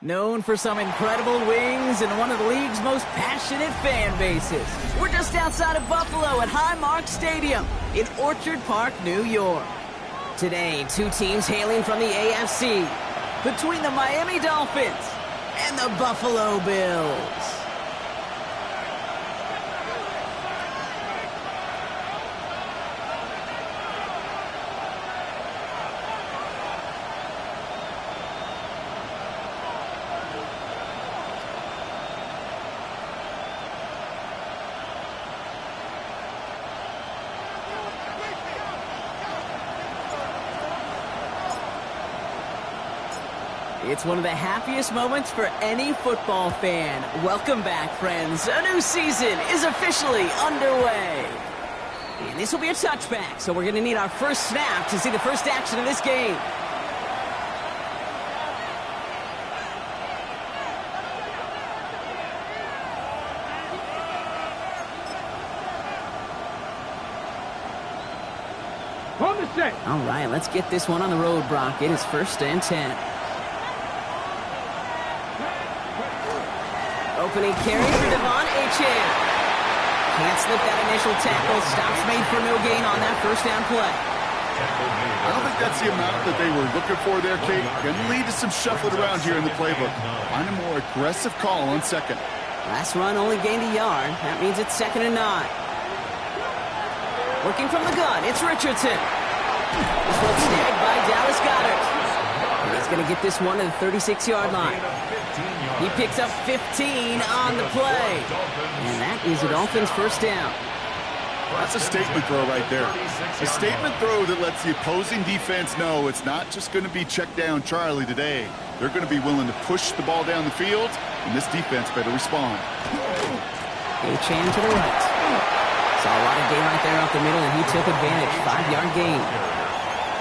Known for some incredible wings and one of the league's most passionate fan bases. We're just outside of Buffalo at Highmark Stadium in Orchard Park, New York. Today, two teams hailing from the AFC between the Miami Dolphins and the Buffalo Bills. It's one of the happiest moments for any football fan. Welcome back, friends. A new season is officially underway. And this will be a touchback, so we're going to need our first snap to see the first action of this game. On the set. All right, let's get this one on the road, Brock. It is 1st and 10. Opening carry for Devon Achane. Can't slip that initial tackle. Stops made for no gain on that first down play. I don't think that's the amount that they were looking for there, Kate. Going to lead to some shuffling around here in the playbook. Find a more aggressive call on second. Last run only gained a yard. That means it's 2nd and 9. Working from the gun, it's Richardson. This one's snagged by Dallas Goedert. And he's going to get this one to the 36-yard line. He picks up 15 on the play. And that is a Dolphins first down. That's a statement throw right there. A statement throw that lets the opposing defense know it's not just going to be check down Charlie today. They're going to be willing to push the ball down the field, and this defense better respond. Achane to the right. Saw a lot of gain right there off the middle, and he took advantage. 5-yard gain.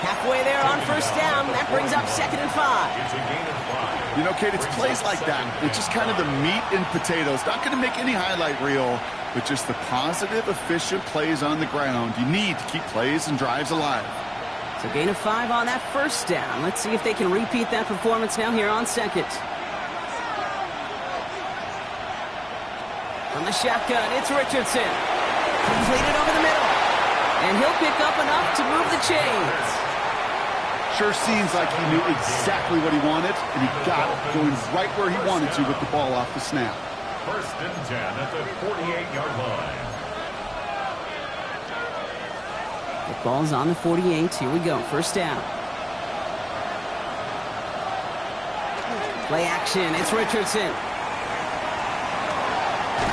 Halfway there on first down. That brings up 2nd and 5. You know, Kate, it's plays like that. It's just kind of the meat and potatoes. Not going to make any highlight reel, but just the positive, efficient plays on the ground. You need to keep plays and drives alive. So gain of 5 on that first down. Let's see if they can repeat that performance now here on second. From the shotgun, it's Richardson. Completed over the middle. And he'll pick up enough to move the chains. Sure seems like he knew exactly what he wanted, and he got it going right where he wanted to with the ball off the snap. 1st and 10 at the 48-yard line. The ball's on the 48. Here we go. First down. Play action. It's Richardson.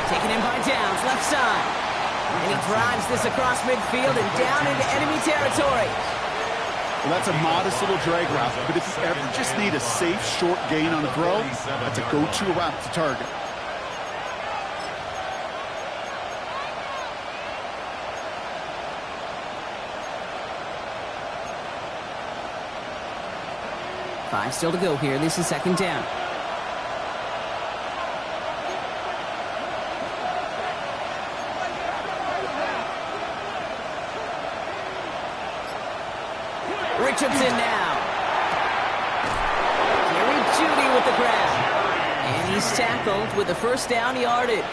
Taken in by Downs, left side. And he drives this across midfield and down into enemy territory. Well, that's a modest little drag route, but if you ever just need a safe, short gain on a throw, that's a go-to route to target. Five still to go here. This is 2nd down. Richardson now. Gary Judy with the grab. And he's tackled with the first down yardage.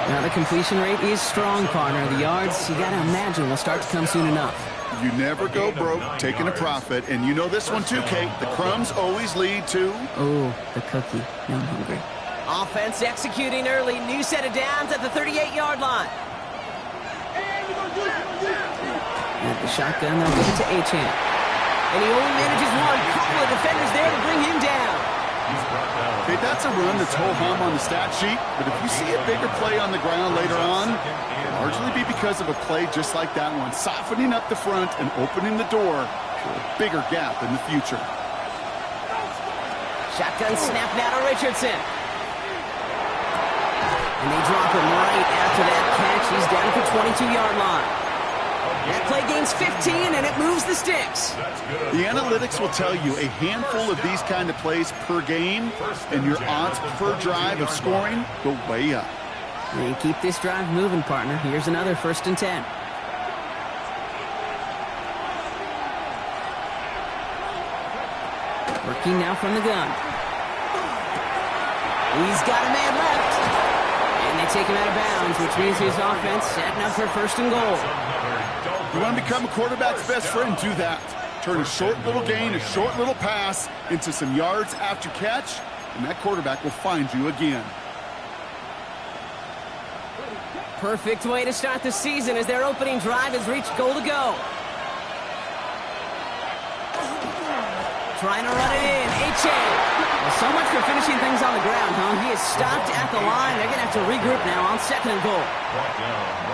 Now the completion rate is strong, partner. The yards, you got to imagine, will start to come soon enough. You never go broke taking a profit, and you know this one too, Kate. The crumbs always lead to... Oh, the cookie. Now I'm hungry. Offense executing early. New set of downs at the 38-yard line. At the shotgun, they'll give it to Achane. And he only manages one. Couple of defenders there to bring him down. Okay, that's a run that's ho-hum on the stat sheet, but if you see a bigger play on the ground later on, it'll largely be because of a play just like that one, softening up the front and opening the door to a bigger gap in the future. Shotgun snap now to Richardson. And they drop him right after that catch. He's down at the 22-yard line. That play gains 15, and it moves the sticks. The analytics will tell you a handful of these kind of plays per game, and your odds per drive of scoring go way up. And keep this drive moving, partner. Here's another 1st and 10. Working now from the gun. He's got a man left. And they take him out of bounds, which means his offense setting up for first and goal. You want to become a quarterback's best friend? Do that. Turn a short little gain, a short little pass into some yards after catch, and that quarterback will find you again. Perfect way to start the season as their opening drive has reached goal to go. Trying to run it in. H.A. Well, so much for finishing things on the ground, huh? He is stopped at the line. They're going to have to regroup now on second and goal.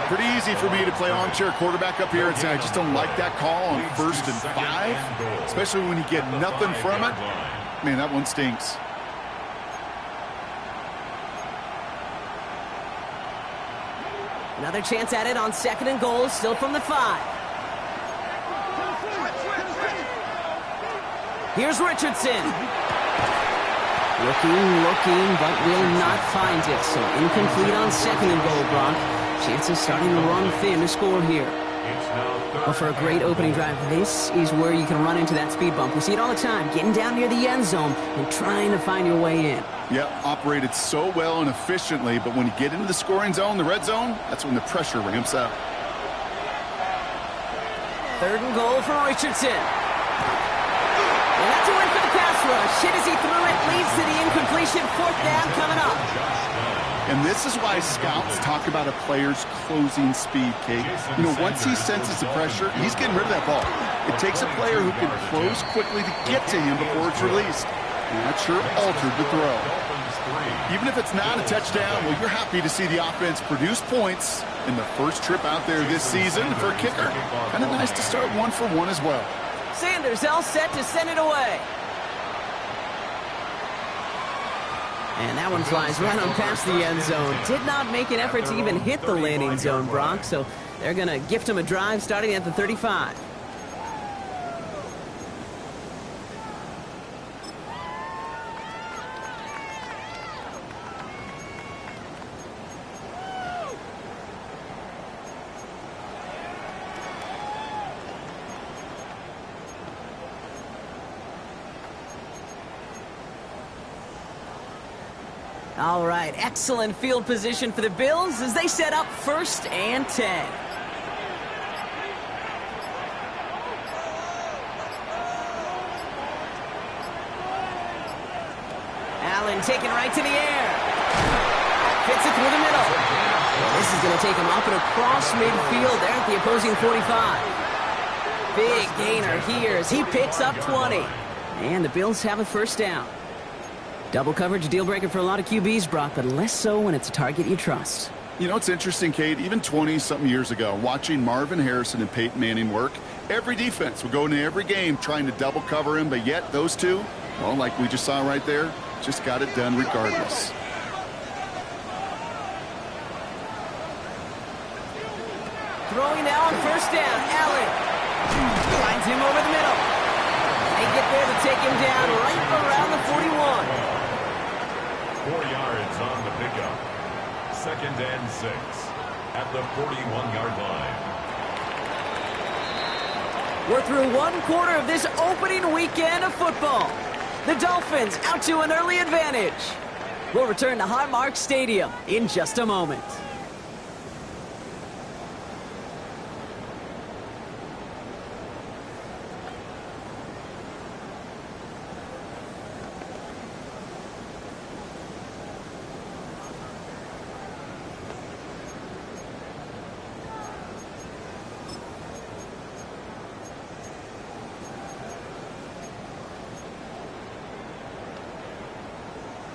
Pretty easy for me to play armchair quarterback up here and say I just don't like that call on 1st and 5, especially when you get nothing from it. Man, that one stinks. Another chance at it on second and goal, still from the 5. Here's Richardson. Looking, but will not find it. So incomplete on second and goal, Brock. Chances starting to run thin to score here. Well, for a great opening drive, this is where you can run into that speed bump. We see it all the time, getting down near the end zone and trying to find your way in. Yep, operated so well and efficiently, but when you get into the scoring zone, the red zone, that's when the pressure ramps up. Third and goal for Richardson. And that's a win for the pass rush. Hit as he threw it, leads to the incompletion. 4th down coming up. And this is why scouts talk about a player's closing speed, Kate. You know, once he senses the pressure, he's getting rid of that ball. It takes a player who can close quickly to get to him before it's released. And that sure altered the throw. Even if it's not a touchdown, well, you're happy to see the offense produce points in the first trip out there this season. For a kicker, kind of nice to start 1 for 1 as well. Sanders all set to send it away. And that one flies right on past the end zone. Did not make an effort to even hit the landing zone, Brock. So they're going to gift him a drive starting at the 35. All right, excellent field position for the Bills as they set up 1st and 10. Allen taken right to the air. Fits it through the middle. This is going to take him up and across midfield there at the opposing 45. Big gainer here as he picks up 20. And the Bills have a 1st down. Double coverage, deal breaker for a lot of QBs, Brock, but less so when it's a target you trust. You know, it's interesting, Kate, even 20-something years ago, watching Marvin Harrison and Peyton Manning work, every defense would go into every game trying to double cover him, but yet those two, well, like we just saw right there, just got it done regardless. Throwing now on 1st down, Allen finds him over the middle. They get there to take him down right around the 41. 4 yards on the pickup. 2nd and 6 at the 41-yard line. We're through 1 quarter of this opening weekend of football. The Dolphins out to an early advantage. We'll return to Highmark Stadium in just a moment.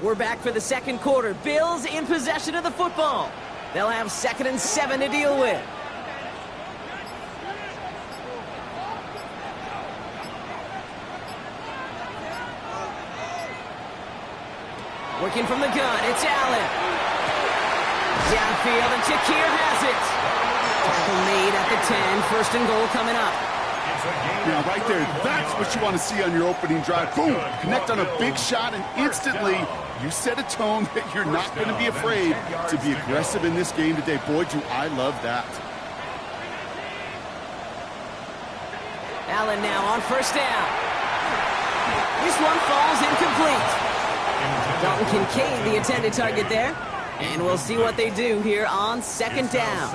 We're back for the 2nd quarter. Bills in possession of the football. They'll have 2nd and 7 to deal with. Working from the gun, it's Allen. Downfield, and Shakir has it. Tackle made at the 10. 1st and goal coming up. Now, right there, that's what you want to see on your opening drive. Boom! Connect on a big shot, and instantly you set a tone that you're not going to be afraid to be aggressive in this game today. Boy, do I love that. Allen now on 1st down. This one falls incomplete. Dalton Kincaid, the intended target there. And we'll see what they do here on second down.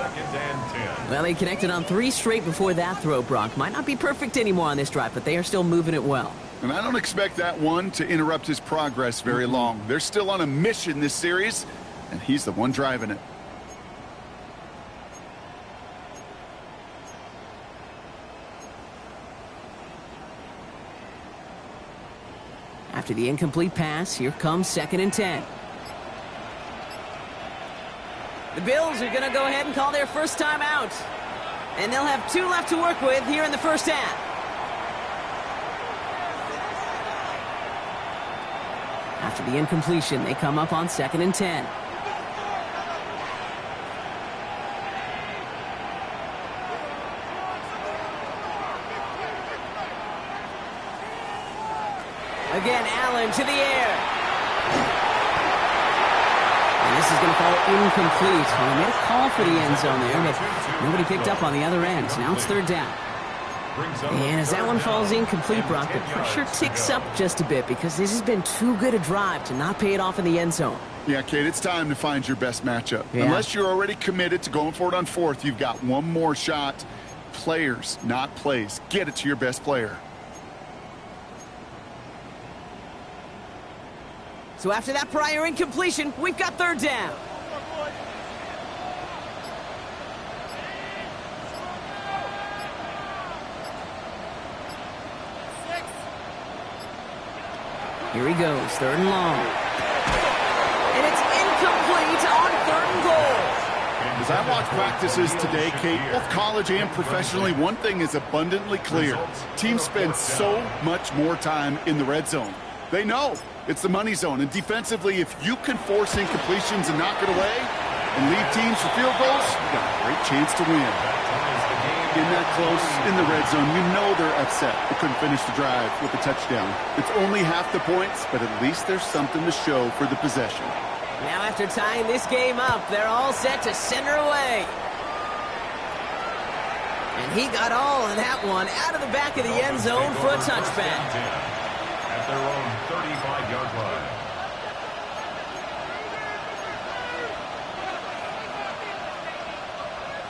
Well, they connected on 3 straight before that throw, Brock. Might not be perfect anymore on this drive, but they are still moving it well. And I don't expect that one to interrupt his progress very long. They're still on a mission this series, and he's the one driving it. After the incomplete pass, here comes 2nd and 10. The Bills are going to go ahead and call their first time out. And they'll have 2 left to work with here in the first half. After the incompletion, they come up on 2nd and 10. Again, Allen to the air. And this is going to fall incomplete. Well, they made a call for the end zone there, but nobody picked up on the other end. Now it's 3rd down. And as that one falls incomplete, Brock, the pressure ticks up just a bit because this has been too good a drive to not pay it off in the end zone. Yeah, Kate, it's time to find your best matchup. Yeah. Unless you're already committed to going for it on 4th, you've got one more shot. Players, not plays. Get it to your best player. So after that prior incompletion, we've got 3rd down. Here he goes, 3rd and long. And it's incomplete on 3rd and goal. As I watch practices today, Kate, both college and professionally, one thing is abundantly clear. Teams spend so much more time in the red zone. They know it's the money zone. And defensively, if you can force incompletions and knock it away and lead teams for field goals, you got a great chance to win. In that close in the red zone, you know they're upset. They couldn't finish the drive with a touchdown. It's only half the points, but at least there's something to show for the possession. Now after tying this game up, they're all set to center away. And he got all of that one out of the back of the end zone for a touchback. At their own 35-yard line.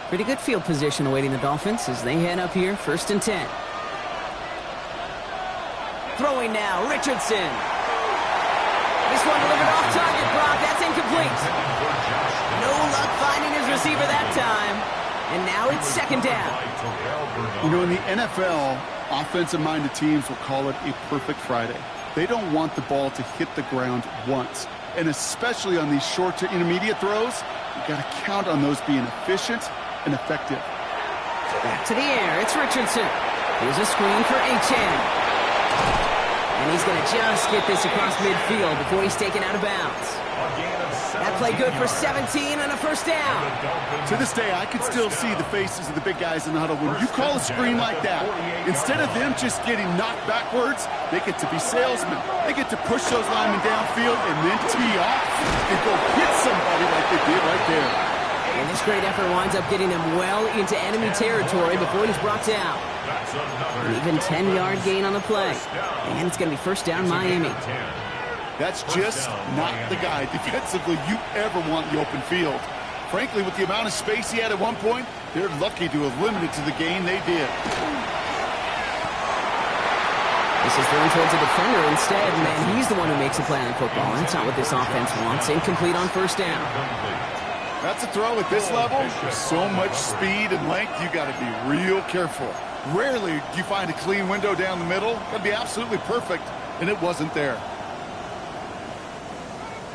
Pretty good field position awaiting the Dolphins as they head up here, 1st and 10. Throwing now, Richardson. This one delivered off target, Brock. That's incomplete. No luck finding his receiver that time. And now it's 2nd down. You know, in the NFL, offensive-minded teams will call it a perfect Friday. They don't want the ball to hit the ground once. And especially on these short to intermediate throws, you've got to count on those being efficient and effective. Back to the air, it's Richardson. Here's a screen for Achane. And he's going to just get this across midfield before he's taken out of bounds. That play good for 17 and a first down. To this day, I can still see the faces of the big guys in the huddle. When you call a screen like that, instead of them just getting knocked backwards, they get to be salesmen. They get to push those linemen downfield and then tee off and go hit somebody like they did right there. And this great effort winds up getting them well into enemy territory before he's brought down. An even 10-yard gain on the play. And it's going to be first down Miami. That's just not the guy defensively you ever want in the open field. Frankly, with the amount of space he had at one point, they're lucky to have limited to the gain they did. This is thrown towards a defender instead, and he's the one who makes a play on football. That's not what this offense wants. Incomplete on first down. That's a throw at this level. With so much speed and length, you got to be real careful. Rarely do you find a clean window down the middle. That'd be absolutely perfect, and it wasn't there.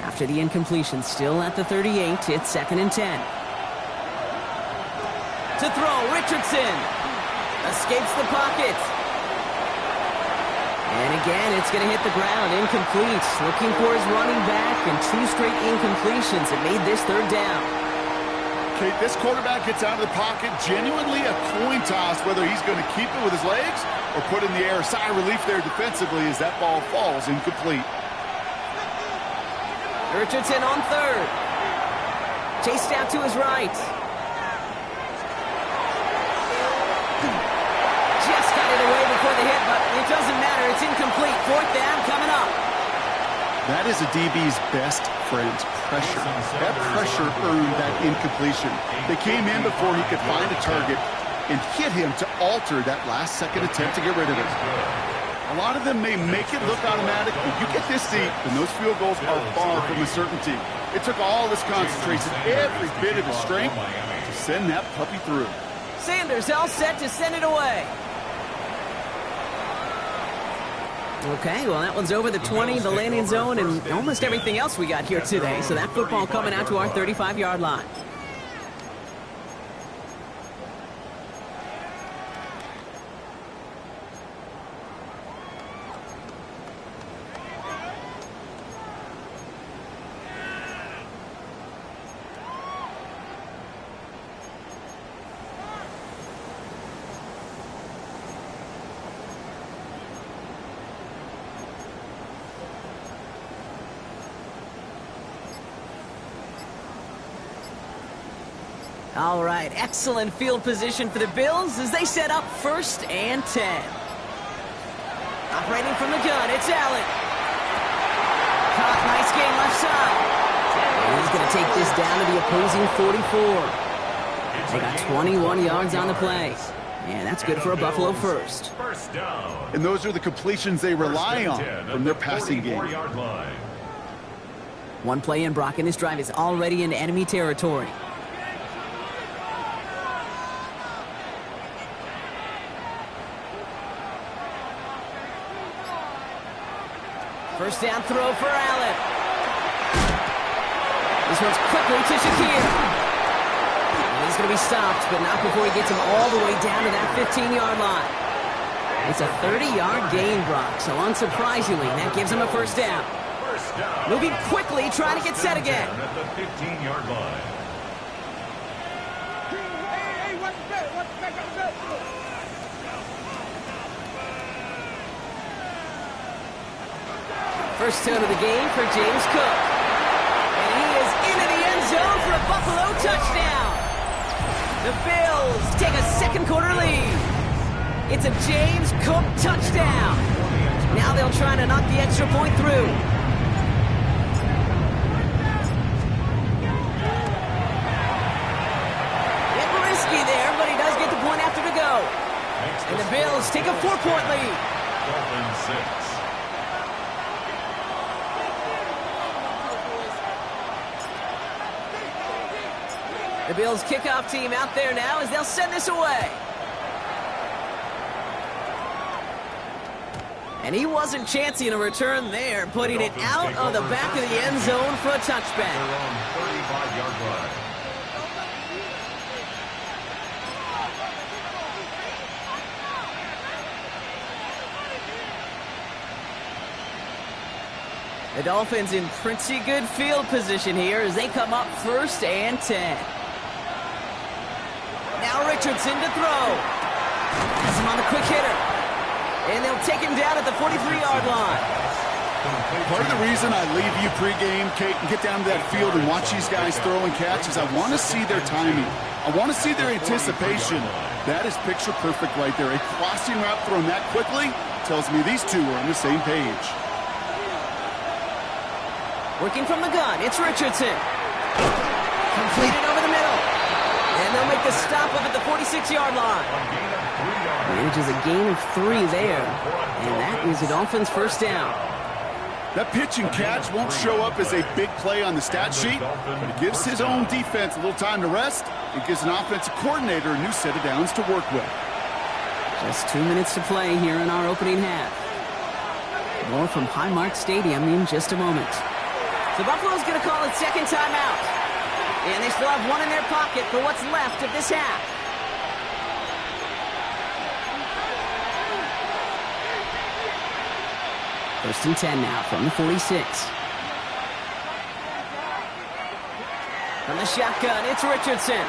After the incompletion, still at the 38, it's 2nd and 10. To throw, Richardson escapes the pocket. And again, it's going to hit the ground, incomplete. Looking for his running back, and 2 straight incompletions that made this 3rd down. Okay, this quarterback gets out of the pocket, genuinely a coin toss whether he's going to keep it with his legs or put in the air. Sigh of relief there defensively as that ball falls incomplete. Richardson on 3rd. Chased out to his right. Just got it away before the hit, but it doesn't matter. It's incomplete. 4th down coming up. That is a DB's best friend, pressure. That pressure earned that incompletion. They came in before he could find a target and hit him to alter that last-second attempt to get rid of it. A lot of them may make it look automatic, but you get this deep, and those field goals are far from a certainty. It took all his concentration, every bit of his strength, to send that puppy through. Sanders all set to send it away. Okay, well, that one's over the 20, the landing zone, and almost everything else we got here today. So that football coming out to our 35-yard line. All right, excellent field position for the Bills as they set up 1st and 10. Operating from the gun, it's Allen. Caught, nice game left side. And he's going to take this down to the opposing 44. They got 21 yards on the play. And that's good for a Buffalo first. And those are the completions they rely on from their passing game. One play in, Brock, and this drive is already in enemy territory. First down throw for Allen. This one's quickly to Shakir. And he's going to be stopped, but not before he gets him all the way down to that 15-yard line. It's a 30-yard gain, Brock, so unsurprisingly, that gives him a first down. Moving quickly, trying to get set again. At the 15-yard line. First down of the game for James Cook. And he is into the end zone for a Buffalo touchdown. The Bills take a second-quarter lead. It's a James Cook touchdown. Now they'll try to knock the extra point through. Bit risky there, but he does get the point after to go. And the Bills take a 4-point lead. Dolphins 6. The Bills kickoff team out there now as they'll send this away. And he wasn't chancing a return there, putting it out of the back of the end zone for a touchback. They're on 35-yard line. The Dolphins in pretty good field position here as they come up 1st and 10. Now Richardson to throw. Has him on the quick hitter. And they'll take him down at the 43-yard line. Part of the reason I leave you pregame, Kate, and get down to that field and watch these guys throw and catch is I want to see their timing. I want to see their anticipation. That is picture perfect right there. A crossing route thrown that quickly tells me these two are on the same page. Working from the gun, it's Richardson. Completed over the middle. And they'll make the stop up at the 46-yard line. Manages a gain of 3 there. And that is the Dolphins' first down. That pitch and catch won't show up as a big play on the stat sheet, but it gives his own defense a little time to rest. It gives an offensive coordinator a new set of downs to work with. Just 2 minutes to play here in our opening half. More from Highmark Stadium in just a moment. So Buffalo's going to call it second timeout. And they still have one in their pocket for what's left of this half. First and 10 now from the 46. From the shotgun, it's Richardson.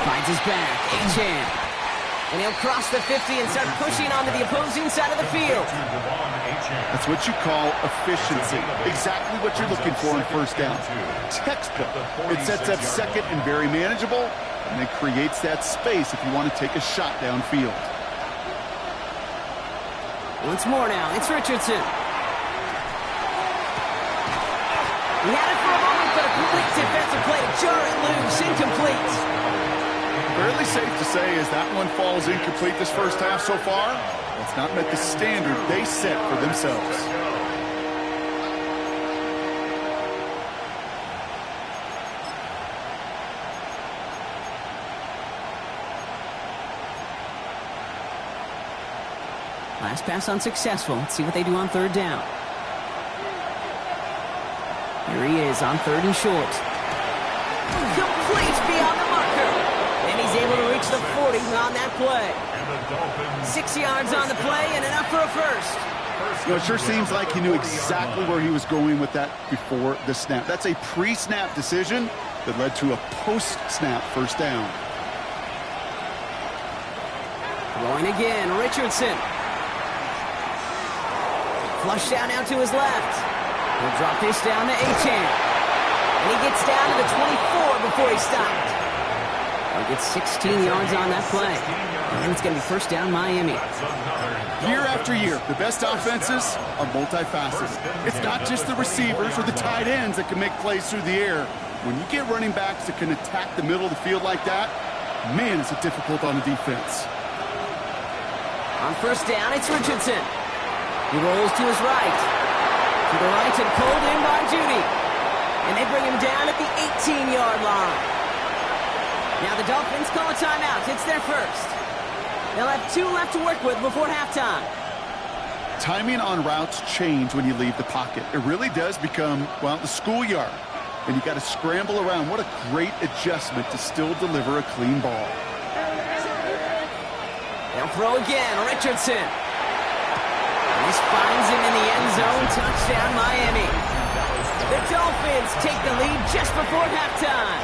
Finds his back, Achane. And he'll cross the 50 and start pushing onto the opposing side of the field. That's what you call efficiency. Exactly what you're looking for on first down. Textbook. It sets up second and very manageable, and it creates that space if you want to take a shot downfield. Once more now, it's Richardson. He had it for a moment, but a complete defensive play to jar it loose. Incomplete. Fairly safe to say as that one falls incomplete this first half so far, it's not met the standard they set for themselves. Last pass unsuccessful. Let's see what they do on third down. Here he is on third and short. Complete beyond the marker. And he's able to reach the 40 on that play. 6 yards on the play and enough for a first. You know, it sure seems like he knew exactly where he was going with that before the snap. That's a pre-snap decision that led to a post-snap first down. Throwing again, Richardson. Flush down now to his left. He'll drop this down to Achane. And he gets down to the 24 before he stopped. He gets 16 yards on that play. And it's going to be first down Miami. Year after year, the best offenses are multifaceted. It's not just the receivers or the tight ends that can make plays through the air. When you get running backs that can attack the middle of the field like that, man, is it difficult on the defense. On first down, it's Richardson. He rolls to his right. To the right and pulled in by Judy. And they bring him down at the 18-yard line. Now the Dolphins call a timeout. It's their first. They'll have 2 left to work with before halftime. Timing on routes change when you leave the pocket. It really does become, well, the schoolyard. And you got to scramble around. What a great adjustment to still deliver a clean ball. They'll throw again. Richardson. This finds him in the end zone. Touchdown, Miami. The Dolphins take the lead just before halftime.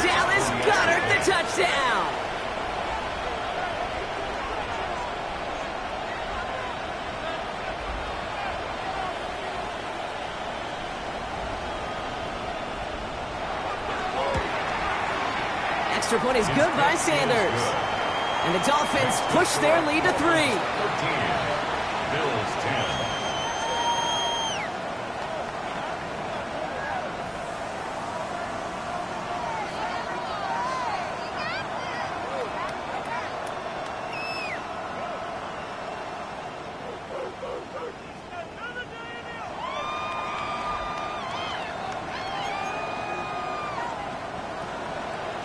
Dallas Goedert the touchdown. Extra point is good by Sanders. And the Dolphins push their lead to 3. Bills 10.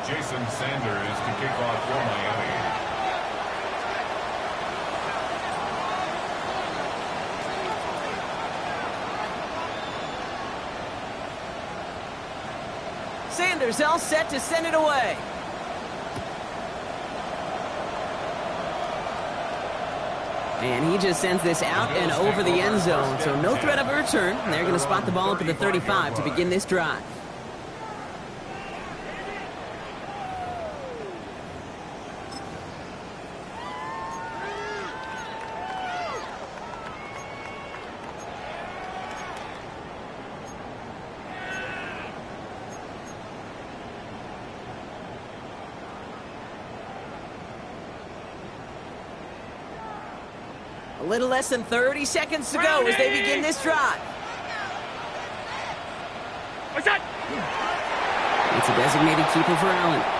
Jason Sanders to kick off for Miami. Sanders all set to send it away. And he just sends this out and over the end zone, so no threat of a return. They're going to spot the ball up at the 35 to begin this drive. A little less than 30 seconds to go as they begin this drive. What's that? It's a designated keeper for Allen.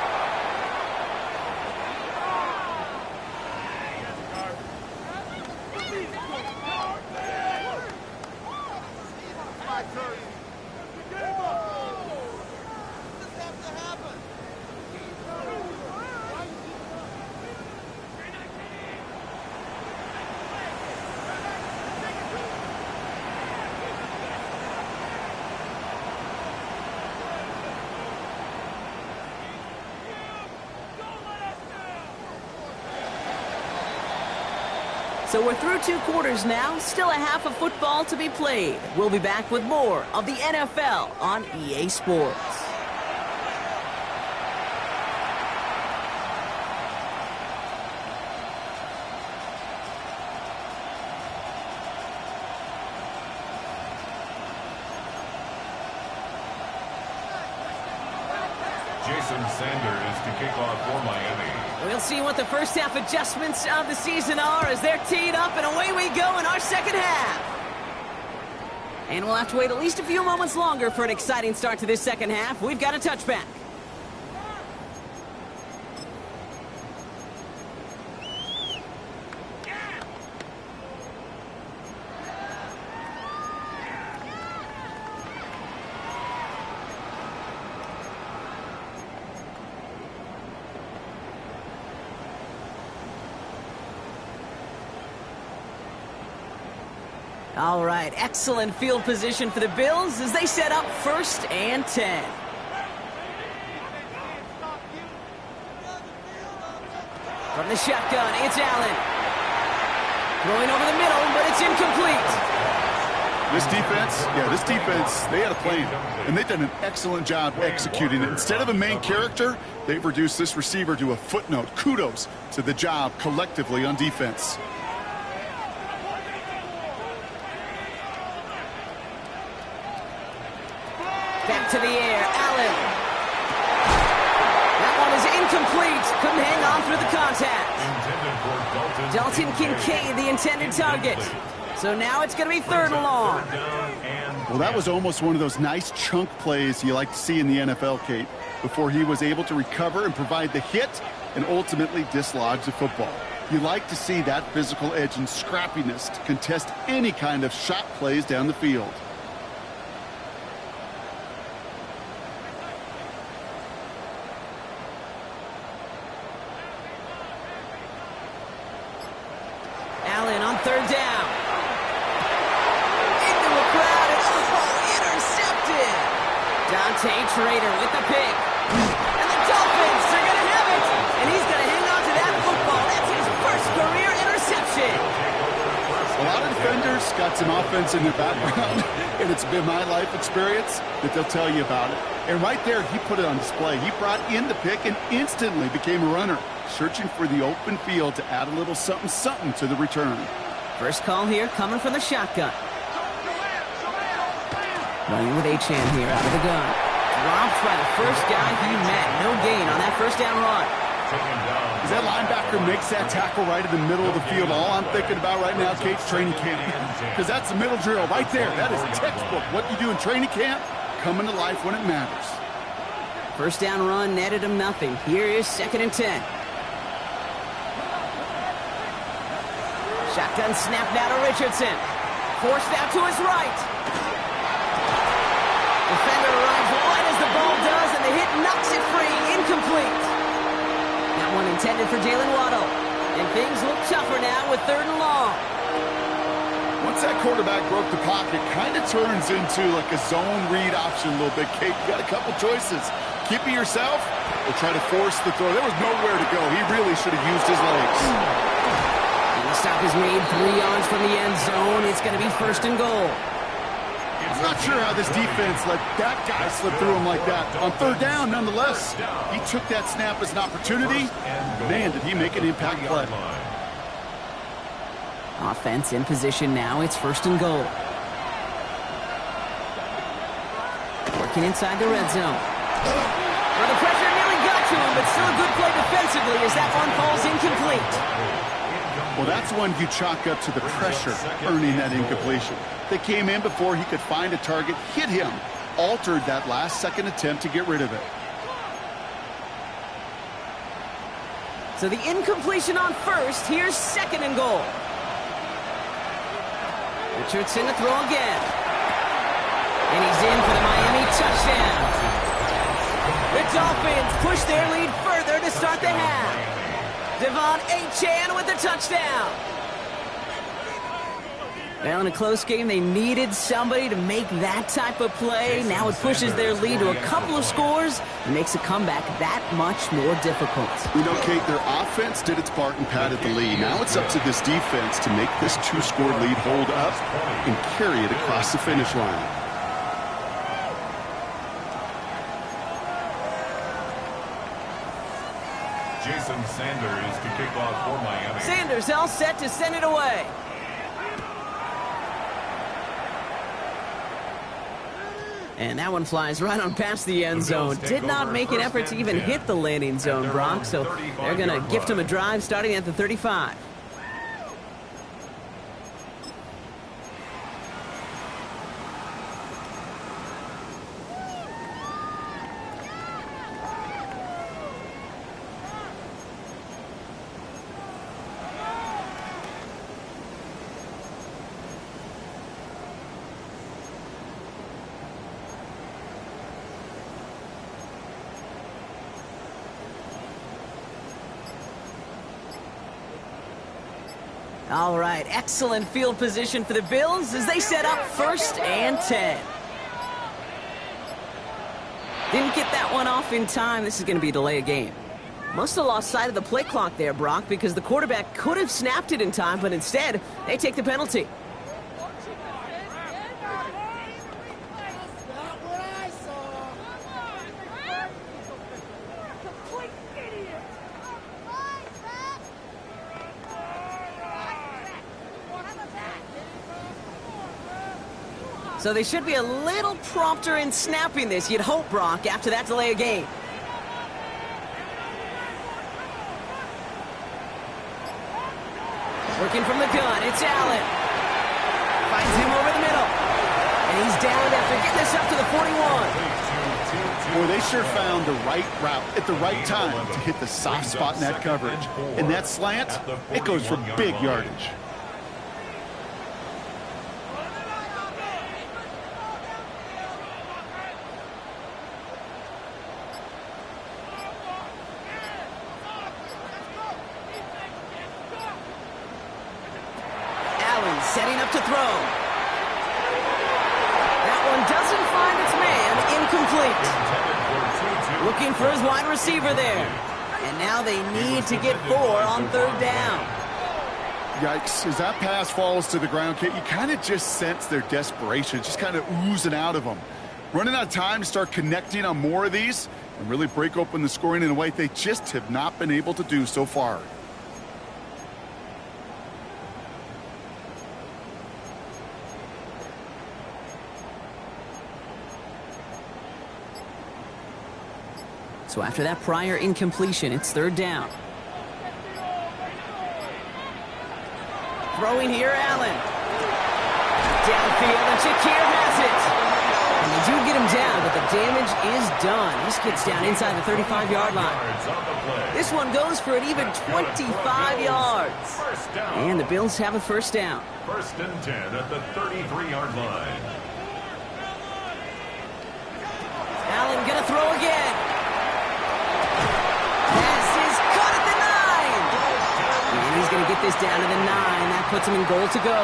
So we're through 2 quarters now, still a half of football to be played. We'll be back with more of the NFL on EA Sports. Jason Sanders to kick off for Miami. We'll see what the first half adjustments of the season are as they're teed up, and away we go in our second half. And we'll have to wait at least a few moments longer for an exciting start to this second half. We've got a touchback. All right, excellent field position for the Bills as they set up 1st and 10. From the shotgun, it's Allen. Throwing over the middle, but it's incomplete. This defense, they had a plan, and they've done an excellent job executing it. Instead of a main character, they've reduced this receiver to a footnote. Kudos to the job collectively on defense. Back to the air, Allen. That one is incomplete. Couldn't hang on through the contact. Dalton Kincaid, the intended target. So now it's going to be 3rd and long. Well, that was almost one of those nice chunk plays you like to see in the NFL, Kate, before he was able to recover and provide the hit and ultimately dislodge the football. You like to see that physical edge and scrappiness to contest any kind of shot plays down the field. Allen on 3rd down. Into a crowd and intercepted. Dante Trader with the pick. And the Dolphins are going to have it. And he's going to hang on to that football. That's his 1st career interception. A lot of defenders got some offense in their background, and it's been my life experience that they'll tell you about it. And right there, he put it on display. He brought in the pick and instantly became a runner, searching for the open field to add a little something to the return. First call here coming from the shotgun. Running with Achane here out of the gun. Dropped by the first guy he met. No gain on that 1st down run. As that linebacker makes that tackle right in the middle of the field, all I'm thinking about right now, Kate's training camp. Because that's the middle drill right there. That is textbook. What you do in training camp, coming to life when it matters. 1st down run netted him nothing. Here is 2nd and 10. Shotgun snap now to Richardson. Forced out to his right. Defender arrives right as the ball does, and the hit knocks it free. Incomplete. That one intended for Jalen Waddle. And things look tougher now with 3rd and long. Once that quarterback broke the pocket, kind of turns into like a zone read option a little bit, Kate. You got a couple choices. Keep it yourself or try to force the throw. There was nowhere to go. He really should have used his legs. The stop is made 3 yards from the end zone. It's going to be 1st and goal. I'm not sure how this defense let that guy slip through him like that. On 3rd down, nonetheless, he took that snap as an opportunity. Man, did he make an impact play. Offense in position now. It's 1st and goal. Working inside the red zone. Well, the pressure nearly got to him, but still a good play defensively as that one falls incomplete. Well, that's one you chalk up to the pressure earning that incompletion. They came in before he could find a target, hit him, altered that last-second attempt to get rid of it. So the incompletion on 1st. Here's 2nd and goal. Richardson to throw again. And he's in for the Miami touchdown. The Dolphins push their lead further to start the half. Devon Achane with the touchdown. Well, in a close game, they needed somebody to make that type of play. Now it pushes their lead to a couple of scores and makes a comeback that much more difficult. You know, Kate, their offense did its part and padded the lead. Now it's up to this defense to make this 2-score lead hold up and carry it across the finish line. Jason Sanders to kick off for Miami. Sanders all set to send it away. And that one flies right on past the end zone. Did not make an effort to even hit the landing zone, Brock. So they're going to gift him a drive starting at the 35. All right, excellent field position for the Bills as they set up 1st and 10. Didn't get that one off in time. This is going to be a delay of game. Must have lost sight of the play clock there, Brock, because the quarterback could have snapped it in time, but instead, they take the penalty. So they should be a little prompter in snapping this, you'd hope, Brock, after that delay of game. Working from the gun, it's Allen. Finds him over the middle. And he's down after getting this up to the 41. Boy, they sure found the right route at the right time to hit the soft spot in that coverage. And that slant, it goes for big yardage. Setting up to throw. That one doesn't find its man. Incomplete. Looking for his wide receiver there. And now they need to get 4 on 3rd down. Yikes. As that pass falls to the ground, Kate, you kind of just sense their desperation, just kind of oozing out of them. Running out of time to start connecting on more of these and really break open the scoring in a way they just have not been able to do so far. So after that prior incompletion, it's 3rd down. Throwing here, Allen. Downfield, and Shakir has it. And they do get him down, but the damage is done. This gets down inside the 35-yard line. This one goes for an even 25 yards. And the Bills have a 1st down. 1st and 10 at the 33-yard line. Allen gonna throw again. He's going to get this down to the 9. That puts him in goal to go.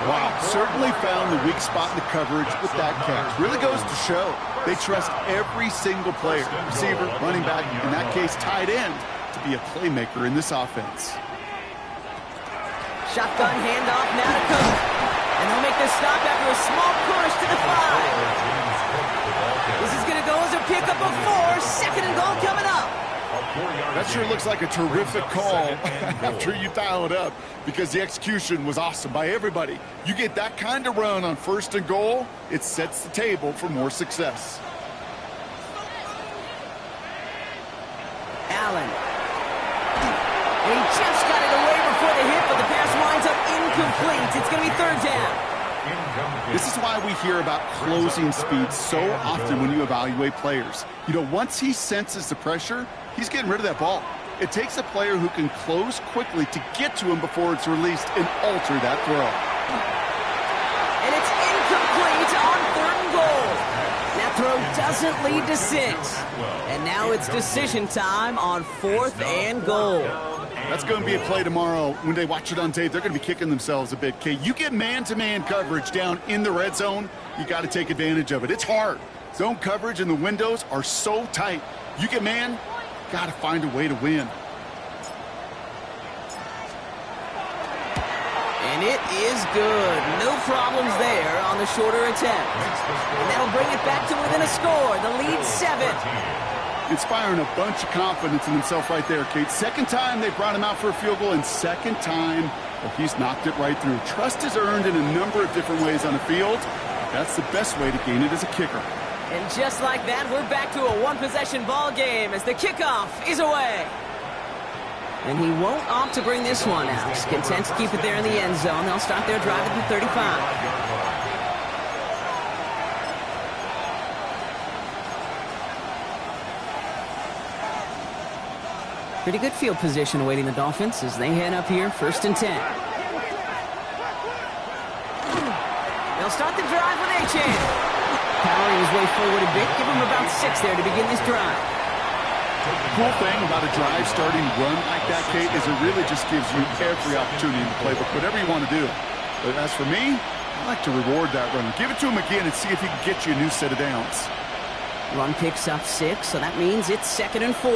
Wow, certainly found the weak spot in the coverage with that catch. Really goes to show they trust every single player, receiver, running back, in that case, tight end, to be a playmaker in this offense. Shotgun handoff now to Cook. And they'll make the stop after a small push to the 5. This is going to go as a pickup of 4. 2nd and goal coming up. That sure looks like a terrific call after you dial it up, because the execution was awesome by everybody. You get that kind of run on 1st and goal, it sets the table for more success. Allen. He just got it away before the hit, but the pass winds up incomplete. It's going to be 3rd down. This is why we hear about closing speed so often when you evaluate players. You know, once he senses the pressure, he's getting rid of that ball. It takes a player who can close quickly to get to him before it's released and alter that throw. And it's incomplete on 3rd and goal. That throw doesn't lead to 6. And now it's decision time on 4th and goal. That's going to be a play tomorrow. When they watch it on tape, they're going to be kicking themselves a bit. You get man-to-man coverage down in the red zone, you got to take advantage of it. It's hard. Zone coverage and the windows are so tight. You get man, got to find a way to win. And it is good. No problems there on the shorter attempt. And that'll bring it back to within a score. The lead 7. Inspiring a bunch of confidence in himself right there, Kate. 2nd time they brought him out for a field goal, and 2nd time, well, he's knocked it right through. Trust is earned in a number of different ways on the field. That's the best way to gain it as a kicker. And just like that, we're back to a 1-possession ball game as the kickoff is away. And he won't opt to bring this one out. He's content to keep it there in the end zone. They'll start their drive at the 35. Pretty good field position awaiting the Dolphins as they head up here, 1st and 10. They'll start the drive with Achane. Powering his way forward a bit, give him about 6 there to begin this drive. Cool thing about a drive starting run like that, Kate, is it really just gives you every opportunity in the playbook, whatever you want to do. But as for me, I like to reward that run. Give it to him again and see if he can get you a new set of downs. Run picks up 6, so that means it's 2nd and 4.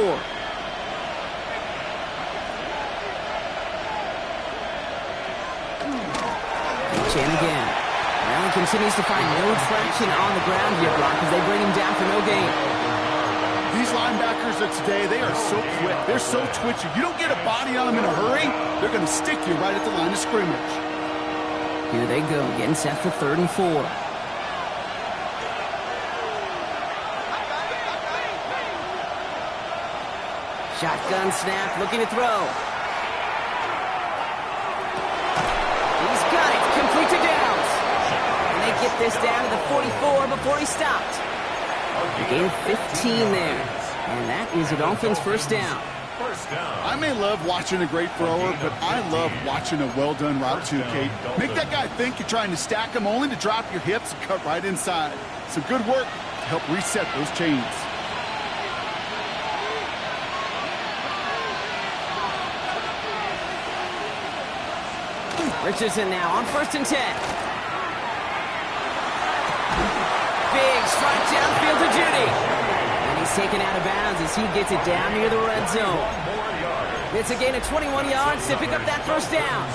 Chin again. Allen continues to find no traction on the ground here, Brock, as they bring him down for no gain. These linebackers of today, they are so quick. They're so twitchy. You don't get a body on them in a hurry, they're going to stick you right at the line of scrimmage. Here they go, getting set for 3rd and 4. Shotgun snap, looking to throw. He's got it, complete to Downs. And they get this down to the 44 before he stopped. Gain 15 there. And that is a Dolphins first down. I may love watching a great thrower, but I love watching a well-done route too, Kate. Make that guy think you're trying to stack him only to drop your hips and cut right inside. Some good work to help reset those chains. Richardson now on 1st and 10. Big strike downfield to Judy. And he's taken out of bounds as he gets it down near the red zone. It's a gain of 21 yards to pick up that first down.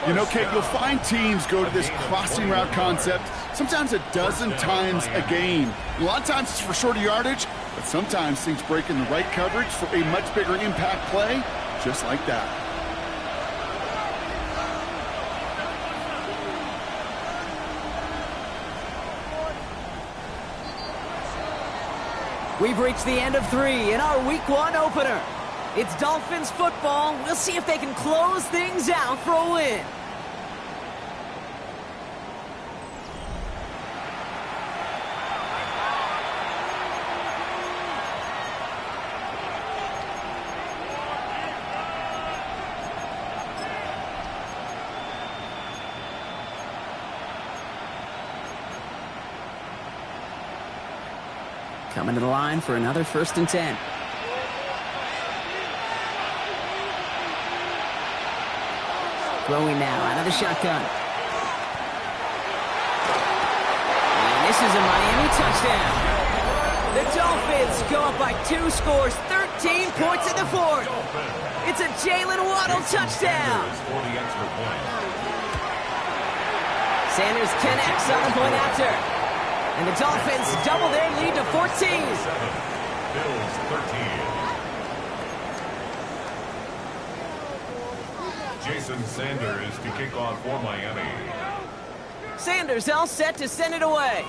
You know, Kate, you'll find teams go to this crossing route concept sometimes a dozen times a game. A lot of times it's for shorter yardage, but sometimes things break in the right coverage for a much bigger impact play, just like that. We've reached the end of 3 in our Week 1 opener. It's Dolphins football. We'll see if they can close things out for a win. Coming to the line for another 1st and 10. Throwing now out of the shotgun. And this is a Miami touchdown. The Dolphins go up by 2 scores, 13 points in the 4th. It's a Jalen Waddle touchdown. Sanders connects on the point after. And the Dolphins double their lead to 14. Bills 13. Jason Sanders to kick off for Miami. Sanders all set to send it away.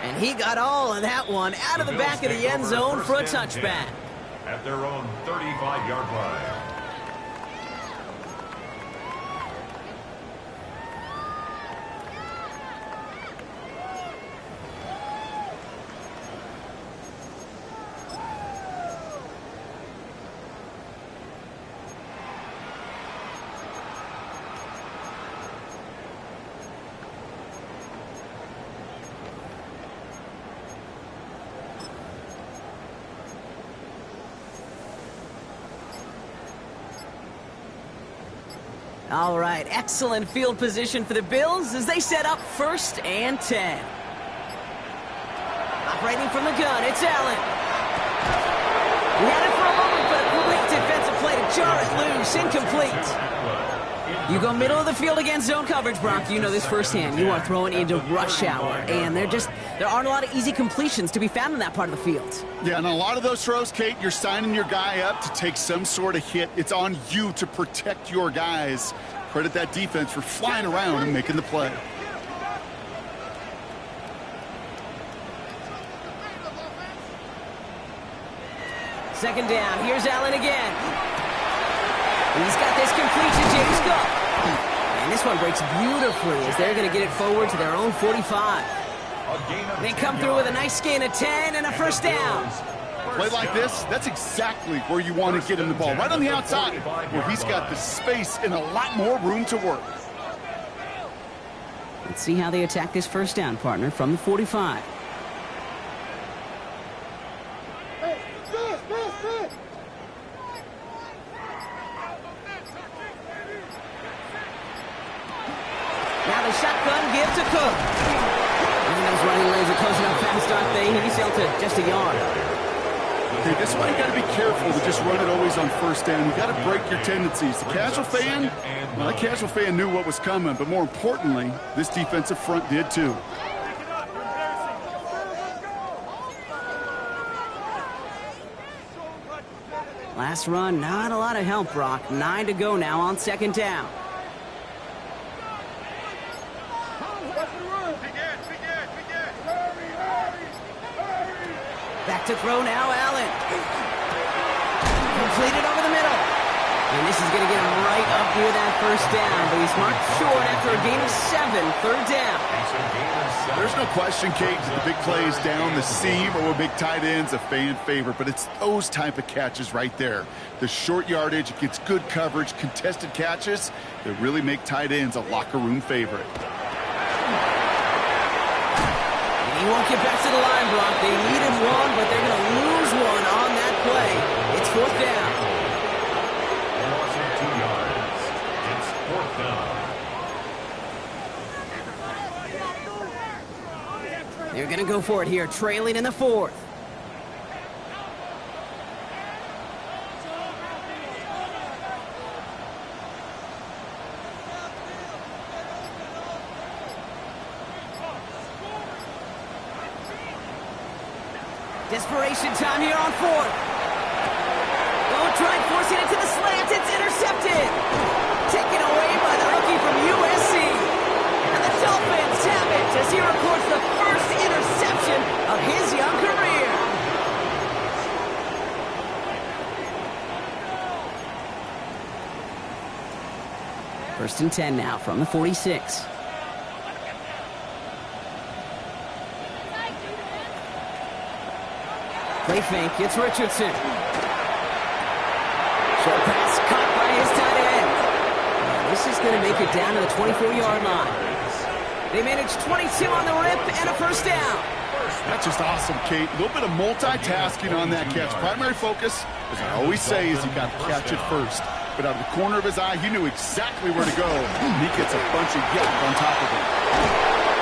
And he got all of that one out of the back of the end zone for a touchback. At their own 35-yard line. All right, excellent field position for the Bills as they set up 1st and 10. Operating from the gun, it's Allen. He had it for a moment, but a great defensive play to jar it loose, incomplete. You go middle of the field against zone coverage, Brock. You know this firsthand. You are throwing into rush hour, and there aren't a lot of easy completions to be found in that part of the field. Yeah, and a lot of those throws, Kate, you're signing your guy up to take some sort of hit. It's on you to protect your guys. Credit that defense for flying around and making the play. Second down. Here's Allen again. He's got this complete to James Cook. And this one breaks beautifully as they're going to get it forward to their own 45. They come through with a nice gain of 10 and a first down. Play like this, that's exactly where you want to get him the ball. Right on the outside, where he's got the space and a lot more room to work. Let's see how they attack this first down, partner, from the 45. the shotgun give to Cook. And those running lanes are closing up fast, aren't they? He's sailed to just a yard. Okay, this is why you got to be careful to just run it always on first down. You got to break your tendencies. The casual fan, well, that casual fan knew what was coming, but more importantly, this defensive front did too. Last run, not a lot of help, Brock. 9 to go now on second down. Back to throw now, Allen. Completed over the middle. And this is going to get him right up near that first down, but he's marked short after a gain of 7, third down. There's no question, Kate, the big plays down the seam or big tight ends, a fan favorite, but it's those type of catches right there. The short yardage, it gets good coverage, contested catches that really make tight ends a locker room favorite. He won't get back to the line, Brock. They needed one, but they're going to lose one on that play. It's fourth down. It's fourth down. They're going to go for it here, trailing in the fourth. Desperation time here on fourth. Oh, trying forcing it to the slant. It's intercepted. Taken away by the rookie from USC. And the Dolphins have it as he records the first interception of his young career. First and 10 now from the 46. Play fake, it's Richardson. Short pass caught by his tight end. And this is going to make it down to the 24-yard line. They managed 22 on the rip and a first down. That's just awesome, Kate. A little bit of multitasking on that catch. Primary focus, as I always say, is you got to catch it first. But out of the corner of his eye, he knew exactly where to go. And he gets a bunch of yak on top of him.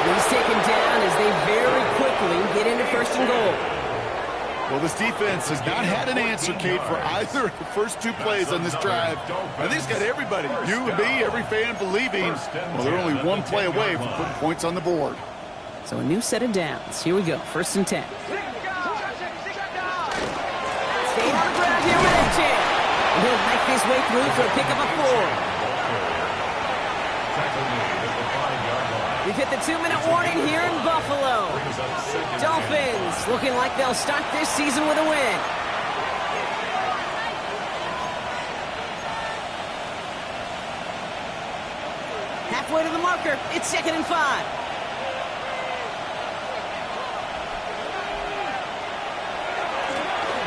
He's taken down as they very quickly get into first and goal. Well, this defense has not had an answer, Kate, for either of the first two plays on this drive. I think it's got everybody, you and me, every fan believing, well, they're only one play away from putting points on the board. So a new set of downs. Here we go, first and 10. Staying on the ground here with A-Chan. And he'll make his way through for a pickup of 4. We've hit the 2-minute warning here in Buffalo. Dolphins looking like they'll start this season with a win. Halfway to the marker, it's 2nd and 5.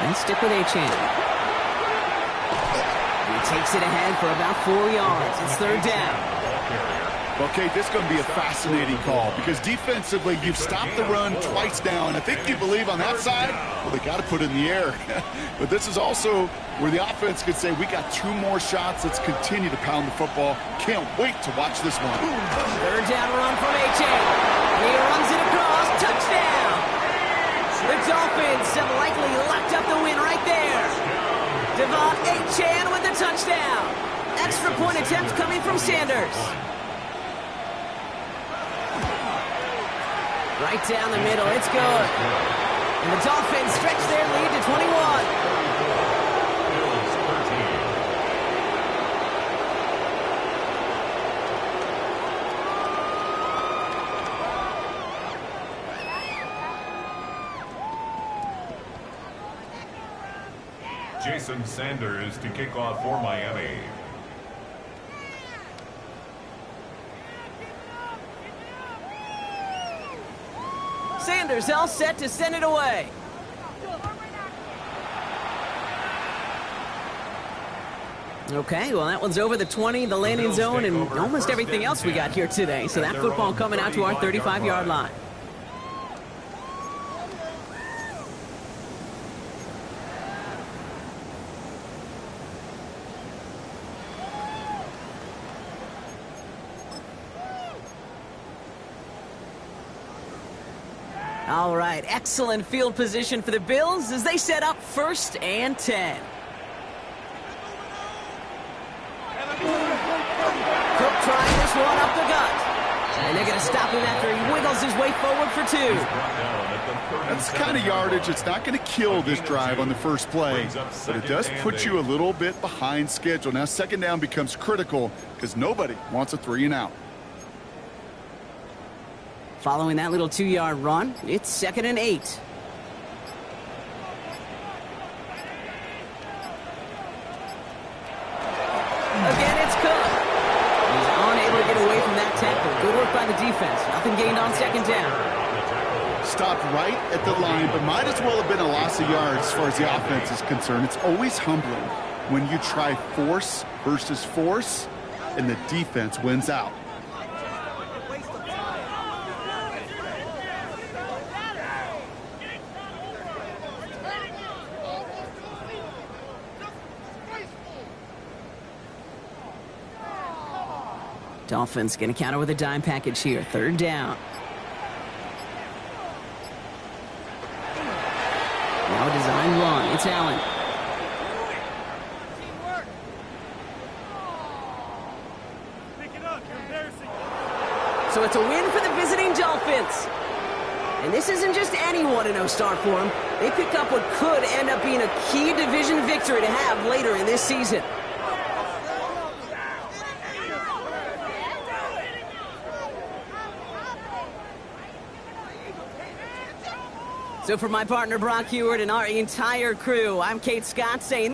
And stick with A-Chan. He takes it ahead for about 4 yards. It's 3rd down. Well, Kate, this is going to be a fascinating call because defensively, you've stopped the run twice now, and I think you believe on that side, well, they got to put it in the air. But this is also where the offense could say, we got 2 more shots. Let's continue to pound the football. Can't wait to watch this one. 3rd down run from A-Chan. He runs it across. Touchdown. The Dolphins have likely locked up the win right there. Devon A-Chan with the touchdown. Extra point attempt coming from Sanders. Right down the middle, it's good. And the Dolphins stretch their lead to 21. Jason Sanders to kick off for Miami. Sanders all set to send it away. Okay, well, that one's over the 20, the landing zone, and almost everything else we got here today. So that football coming out to our 35-yard line. All right, excellent field position for the Bills as they set up 1st and 10. Cook trying this one up the gut. And they're going to stop him after he wiggles his way forward for 2. That's the kind of yardage it's not going to kill this drive on the first play, but it does put you a little bit behind schedule. Now 2nd down becomes critical because nobody wants a 3-and-out. Following that little 2-yard run, it's 2nd and 8. Again, it's Cook. He's unable to get away from that tackle. Good work by the defense. Nothing gained on 2nd down. Stopped right at the line, but might as well have been a loss of yards as far as the offense is concerned. It's always humbling when you try force versus force, and the defense wins out. Dolphins going to counter with a dime package here. 3rd down. Now a design run. It's Allen. So it's a win for the visiting Dolphins. And this isn't just any 1-0 start for them. They picked up what could end up being a key division victory to have later in this season. So for my partner Brock Heward and our entire crew, I'm Kate Scott saying